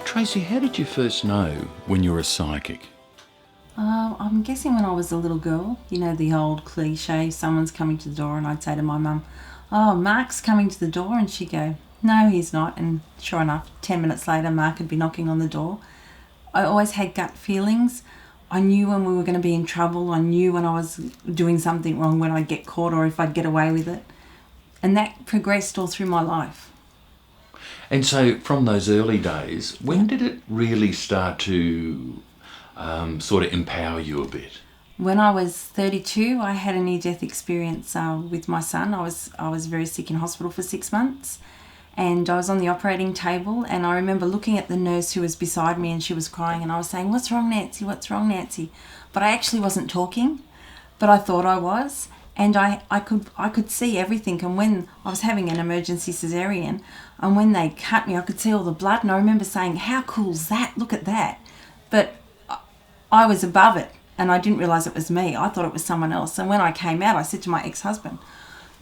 Tracey, how did you first know when you were a psychic? I'm guessing when I was a little girl, you know, the old cliche, someone's coming to the door and I'd say to my mum, "Oh, Mark's coming to the door," and she'd go, "No, he's not," and sure enough, 10 minutes later, Mark would be knocking on the door. I always had gut feelings. I knew when we were going to be in trouble. I knew when I was doing something wrong, when I'd get caught or if I'd get away with it. And that progressed all through my life. And so from those early days, when did it really start to sort of empower you a bit? When I was 32, I had a near-death experience with my son. I was very sick in hospital for 6 months, and I was on the operating table, and I remember looking at the nurse who was beside me, and she was crying, and I was saying, "What's wrong, Nancy? What's wrong, Nancy?" But I actually wasn't talking, but I thought I was, and I could see everything. And when I was having an emergency cesarean, and when they cut me, I could see all the blood, and I remember saying, "How cool's that? Look at that!" But I was above it, and I didn't realise it was me. I thought it was someone else. And when I came out, I said to my ex-husband,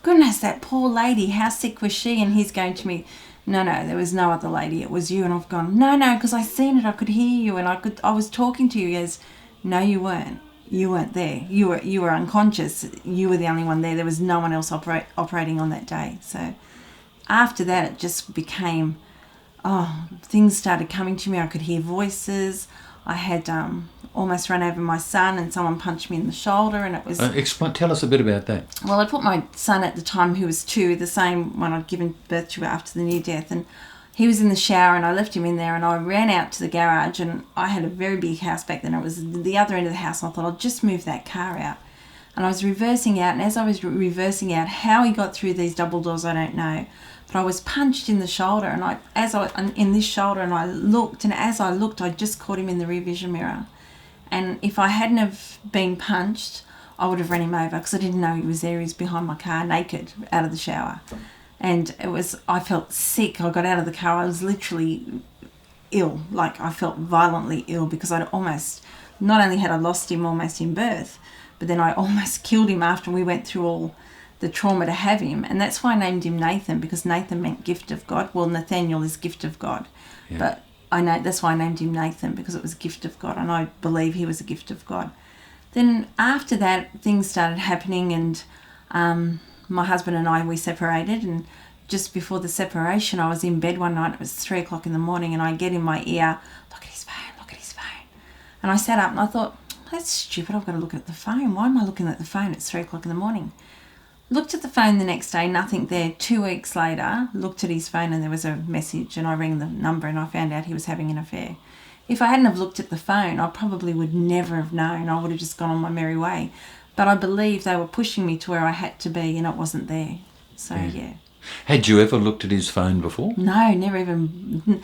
"Goodness, that poor lady, how sick was she?" And he's going to me, "No, there was no other lady, it was you." And I've gone, No, because I seen it, I could hear you, and I was talking to you." He goes, "No, you weren't. You weren't there. You were unconscious. You were the only one there. There was no one else operating on that day." So after that, it just became, things started coming to me. I could hear voices. I had almost run over my son, and someone punched me in the shoulder, and it was... Tell us a bit about that. Well, I put my son at the time, who was 2, the same one I'd given birth to after the near death, and he was in the shower, and I left him in there, and I ran out to the garage, and I had a very big house back then. It was the other end of the house, and I thought, I'll just move that car out. And I was reversing out, and as I was reversing out, how he got through these double doors, I don't know. But I was punched in the shoulder, and in this shoulder, and I looked, and as I looked, I just caught him in the rear vision mirror. And if I hadn't have been punched, I would have run him over, because I didn't know he was there. He was behind my car, naked, out of the shower. And I felt sick. I got out of the car. I was literally ill. Like, I felt violently ill, because I'd almost, not only had I lost him almost in birth, but then I almost killed him after we went through all the trauma to have him. And that's why I named him Nathan, because Nathan meant gift of God. Well, Nathaniel is gift of God. Yeah. But I know that's why I named him Nathan, because it was a gift of God, and I believe he was a gift of God. Then after that, things started happening, and my husband and I, we separated, and just before the separation, I was in bed one night. It was 3 o'clock in the morning, and I get in my ear, "Look at his phone, look at his phone." And I sat up and I thought, that's stupid, I've got to look at the phone. Why am I looking at the phone? It's 3 o'clock in the morning. Looked at the phone the next day, nothing there. 2 weeks later, looked at his phone, and there was a message, and I rang the number, and I found out he was having an affair. If I hadn't have looked at the phone, I probably would never have known. I would have just gone on my merry way. But I believe they were pushing me to where I had to be, and it wasn't there. So, yeah. Had you ever looked at his phone before? No, never even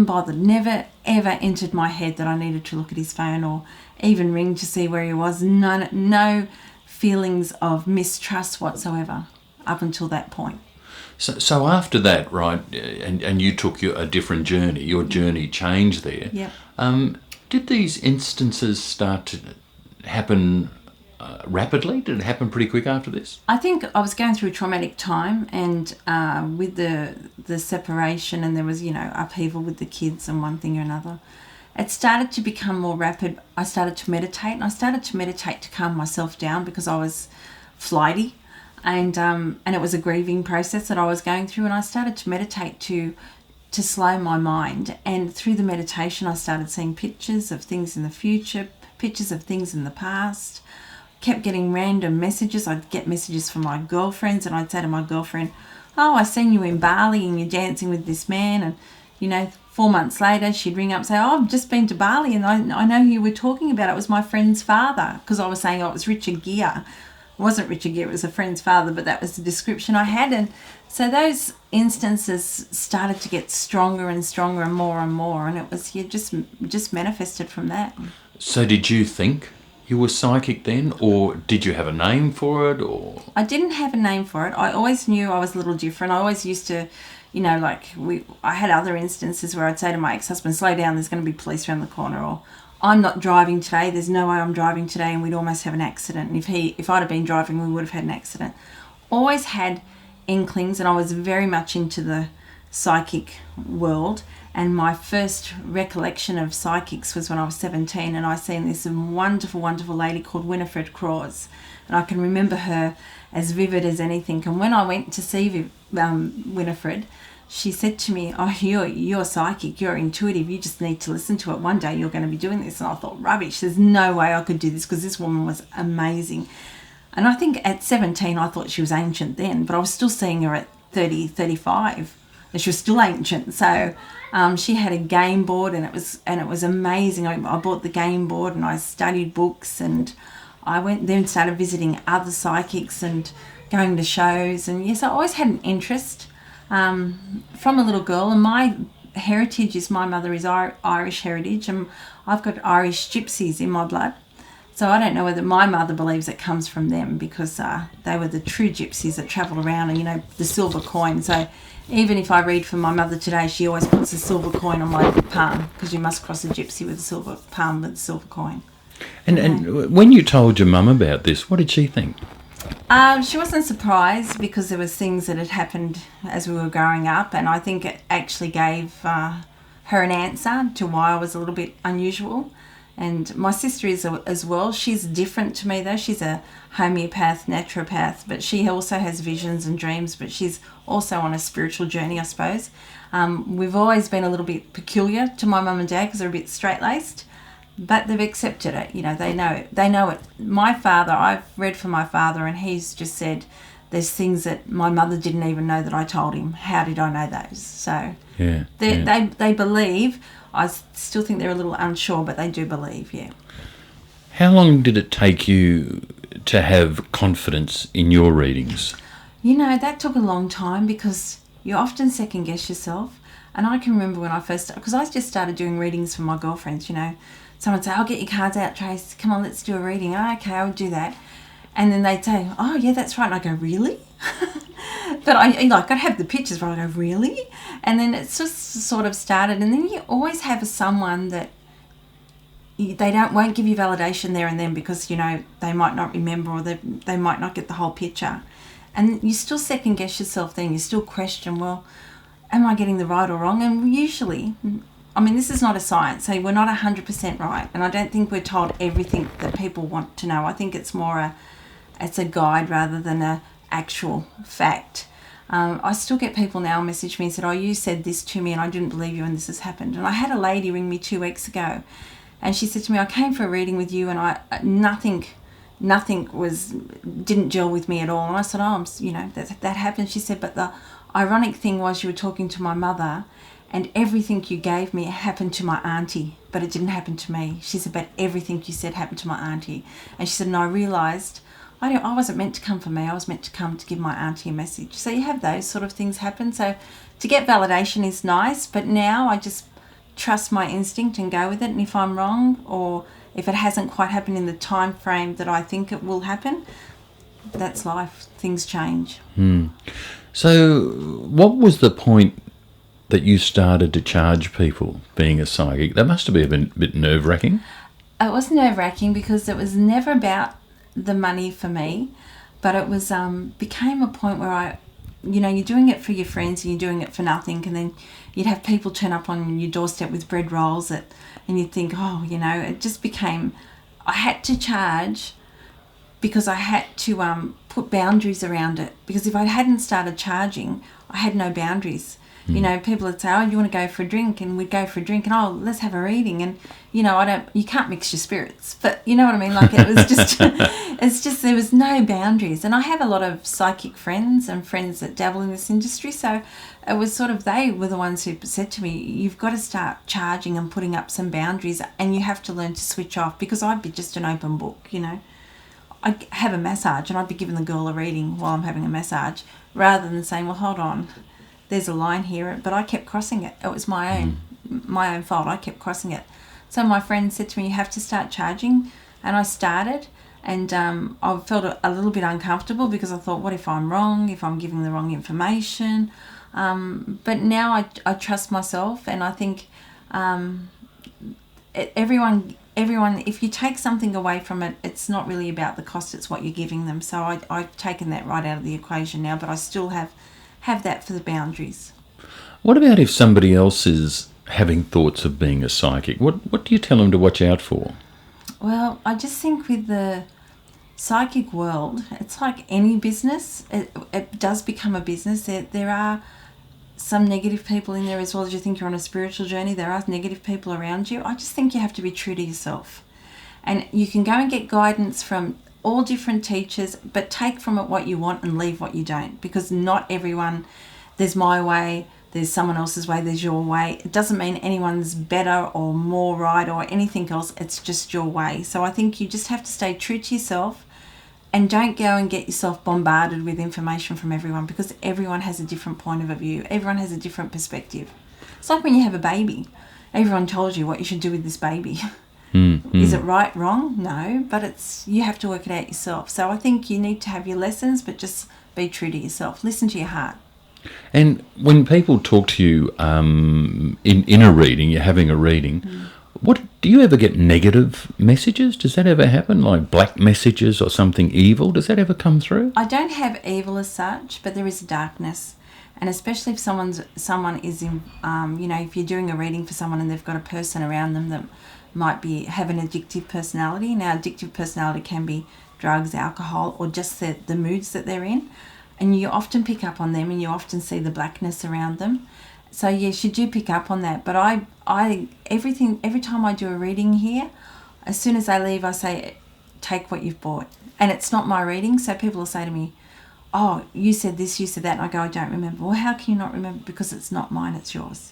bothered. Never, ever entered my head that I needed to look at his phone or even ring to see where he was. No feelings of mistrust whatsoever up until that point. So after that, right, and you took a different journey, your journey changed there. Yeah. Did these instances start to happen rapidly? Did it happen pretty quick after this? I think I was going through a traumatic time, and with the separation, and there was, upheaval with the kids and one thing or another. It started to become more rapid. I started to meditate, and I started to meditate to calm myself down, because I was flighty, and it was a grieving process that I was going through, and I started to meditate to slow my mind. And through the meditation, I started seeing pictures of things in the future, pictures of things in the past. Kept getting random messages. I'd get messages from my girlfriends, and I'd say to my girlfriend, "Oh, I seen you in Bali and you're dancing with this man." And 4 months later, she'd ring up and say, "Oh, I've just been to Bali, and I know who you were talking about. It was my friend's father," because I was saying, it was Richard Gere. It wasn't Richard Gere, it was a friend's father, but that was the description I had. And so those instances started to get stronger and stronger and more, and it was just manifested from that. So did you think you were psychic then, or did you have a name for it? Or I didn't have a name for it. I always knew I was a little different. I always used to, I had other instances where I'd say to my ex-husband, "Slow down, there's going to be police around the corner," or "I'm not driving today, there's no way I'm driving today," and we'd almost have an accident. And if I'd have been driving, we would have had an accident. Always had inklings, and I was very much into psychic world. And my first recollection of psychics was when I was 17, and I seen this wonderful, wonderful lady called Winifred Cross. And I can remember her as vivid as anything. And when I went to see Winifred, she said to me, "Oh, you're psychic, you're intuitive, you just need to listen to it. One day you're going to be doing this." And I thought, rubbish, there's no way I could do this, because this woman was amazing. And I think at 17 I thought she was ancient then, but I was still seeing her at 30, 35. And she was still ancient. So she had a game board, and it was amazing. I bought the game board and I studied books, and I went there and started visiting other psychics and going to shows. And yes, I always had an interest from a little girl. And my heritage is, my mother is Irish heritage, and I've got Irish gypsies in my blood. So I don't know whether my mother believes it comes from them, because they were the true gypsies that travelled around, and, you know, the silver coin. So even if I read from my mother today, she always puts a silver coin on my palm, because you must cross a gypsy with a silver palm with a silver coin. And when you told your mum about this, what did she think? She wasn't surprised, because there was things that had happened as we were growing up, and I think it actually gave her an answer to why I was a little bit unusual. And my sister is as well. She's different to me though. She's a homeopath, naturopath, but she also has visions and dreams, but she's also on a spiritual journey, I suppose. We've always been a little bit peculiar to my mum and dad, because they're a bit straight-laced, but they've accepted it. You know, they know it. My father, I've read from my father, and he's just said there's things that my mother didn't even know that I told him. How did I know those? So they believe. I still think they're a little unsure, but they do believe, yeah. How long did it take you to have confidence in your readings? You know, that took a long time, because you often second guess yourself. And I can remember when I first, because I just started doing readings for my girlfriends, you know. Someone would say, "I'll get your cards out, Trace. Come on, let's do a reading." "Oh, okay, I would do that." And then they'd say, "Oh, yeah, that's right." And I go, "Really?" But I'd have the pictures, but I go, "Really?" And then it's just sort of started. And then you always have someone that won't give you validation there and then, because, you know, they might not remember, or they might not get the whole picture. And you still second guess yourself then. You still question, well, am I getting the right or wrong? And usually, I mean, this is not a science, so we're not 100% right. And I don't think we're told everything that people want to know. I think it's more it's a guide rather than a actual fact. I still get people now message me and said, "Oh, you said this to me and I didn't believe you, and this has happened." And I had a lady ring me 2 weeks ago, and she said to me, "I came for a reading with you, and nothing didn't gel with me at all." And I said, "Oh, you know, that happened." She said, "But the ironic thing was, you were talking to my mother, and everything you gave me happened to my auntie, but it didn't happen to me." She said, "But everything you said happened to my auntie." And she said, "And I realised I wasn't meant to come for me. I was meant to come to give my auntie a message." So you have those sort of things happen. So to get validation is nice, but now I just trust my instinct and go with it. And if I'm wrong, or if it hasn't quite happened in the time frame that I think it will happen, that's life. Things change. So what was the point that you started to charge people being a psychic? That must have been a bit nerve-wracking. It was nerve-wracking, because it was never about the money for me, but it was became a point where you're doing it for your friends and you're doing it for nothing, and then you'd have people turn up on your doorstep with bread rolls and you'd think, oh, it just became, I had to charge, because I had to put boundaries around it, because if I hadn't started charging, I had no boundaries. People would say, "Oh, you want to go for a drink?" And we'd go for a drink, and, "Oh, let's have a reading." And, you can't mix your spirits, but you know what I mean? Like, it was just, there was no boundaries. And I have a lot of psychic friends and friends that dabble in this industry. So it was sort of, they were the ones who said to me, "You've got to start charging and putting up some boundaries, and you have to learn to switch off," because I'd be just an open book, I'd have a massage and I'd be giving the girl a reading while I'm having a massage, rather than saying, "Well, hold on, there's a line here," but I kept crossing it. It was my own fault. I kept crossing it. So my friend said to me, "You have to start charging," and I started, and I felt a little bit uncomfortable, because I thought, what if I'm wrong, if I'm giving the wrong information? But now I trust myself, and I think everyone, if you take something away from it, it's not really about the cost, it's what you're giving them. So I've taken that right out of the equation now, but I still have that for the boundaries. What about if somebody else is having thoughts of being a psychic? What do you tell them to watch out for? Well, I just think with the psychic world, it's like any business. It does become a business. There are some negative people in there as well. As you think you're on a spiritual journey, there are negative people around you. I just think you have to be true to yourself. And you can go and get guidance from all different teachers, but take from it what you want and leave what you don't. Because not everyone, there's my way, there's someone else's way, there's your way. It doesn't mean anyone's better or more right or anything else. It's just your way. So I think you just have to stay true to yourself and don't go and get yourself bombarded with information from everyone, because everyone has a different point of view. Everyone has a different perspective. It's like when you have a baby. Everyone tells you what you should do with this baby. Is it right, wrong? No, but you have to work it out yourself. So I think you need to have your lessons, but just be true to yourself. Listen to your heart. And when people talk to you in a reading, you're having a reading, what do you ever get negative messages? Does that ever happen, like black messages or something evil? Does that ever come through? I don't have evil as such, but there is darkness. And especially if someone is in, if you're doing a reading for someone and they've got a person around them that might have an addictive personality. Now, addictive personality can be drugs, alcohol, or just the moods that they're in. And you often pick up on them, and you often see the blackness around them. So yes, you do pick up on that. But every time I do a reading here, as soon as I leave, I say, take what you've bought. And it's not my reading, so people will say to me, oh, you said this, you said that, and I go, I don't remember. Well, how can you not remember? Because it's not mine, it's yours.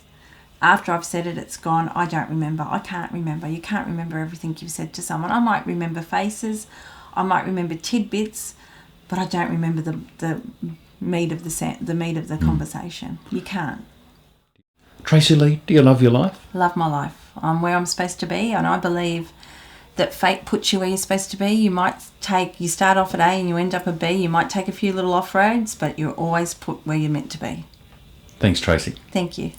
After I've said it, it's gone. I don't remember. I can't remember. You can't remember everything you've said to someone. I might remember faces. I might remember tidbits, but I don't remember the meat of the conversation. You can't. Tracey Lee, do you love your life? Love my life. I'm where I'm supposed to be, and I believe that fate puts you where you're supposed to be. You start off at A and you end up at B. You might take a few little off-roads, but you're always put where you're meant to be. Thanks, Tracey. Thank you.